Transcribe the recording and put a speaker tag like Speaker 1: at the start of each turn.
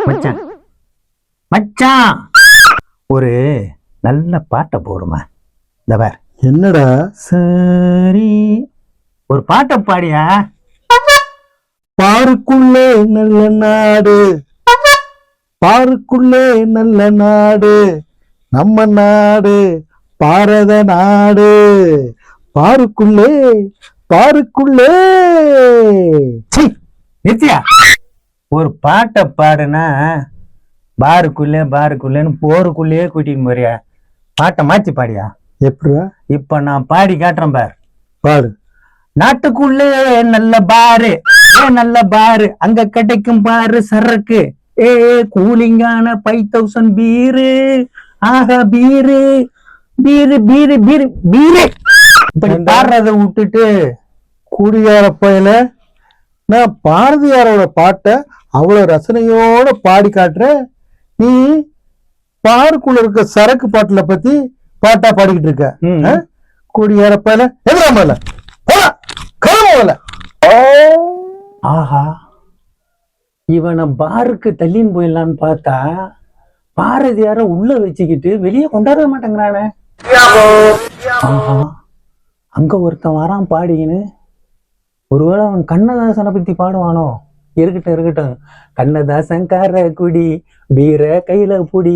Speaker 1: மச்சான் மச்சான் ஒரு நல்ல பாட்டை போடுமா? இந்த பார்.
Speaker 2: என்னடா?
Speaker 1: சரி, ஒரு பாட்டை பாடியா?
Speaker 2: பாருக்குள்ளே நல்ல நாடு, பாருக்குள்ளே நல்ல நாடு, நம்ம நாடு பாரத நாடு, பாருக்குள்ளே பாருக்குள்ளே.
Speaker 1: நித்யா, ஒரு பாட்டை பாடுனா பாருக்குள்ளே பாருக்குள்ளேன்னு போருக்குள்ளேயே கூட்டிட்டு போறியா? பாட்டை மாத்தி பாடியா?
Speaker 2: எப்படியா?
Speaker 1: இப்ப நான் பாடி காட்டுறேன் பாரு.
Speaker 2: பாரு.
Speaker 1: நாட்டுக்குள்ளே நல்ல பாரு, நல்ல பாரு, அங்க கிடைக்கும் பாரு சரக்கு, கூலிங்கான 5000 பீரு, ஆஹா beer beer beer beer beer. இப்ப பாடுறத விட்டுட்டு
Speaker 2: குடியார பையல, நான் பாரதியாரோட பாட்டை அவ்வளவு ரசனையோட பாடி காட்டுறேன். நீ பாருக்குள்ள இருக்க சரக்கு பாட்டுல பத்தி பாட்டா பாடிக்கிட்டு இருக்க. குடியார பையல எதிராமல போல.
Speaker 1: ஆஹா, இவனை பாருக்கு தள்ளின்னு போயிடலான்னு பார்த்தா பாரதியார உள்ள வச்சுக்கிட்டு வெளியே கொண்டாட மாட்டேங்கிறானே. ஆஹா, அங்க ஒருத்தன் வரான் பாடிக்கின்னு. ஒருவேளை அவன் கண்ணதாசனை பத்தி பாடுவானோ? இருக்கட்டும் இருக்கட்டும். கண்ணதாசன் கார குடி, பீர கையில புடி,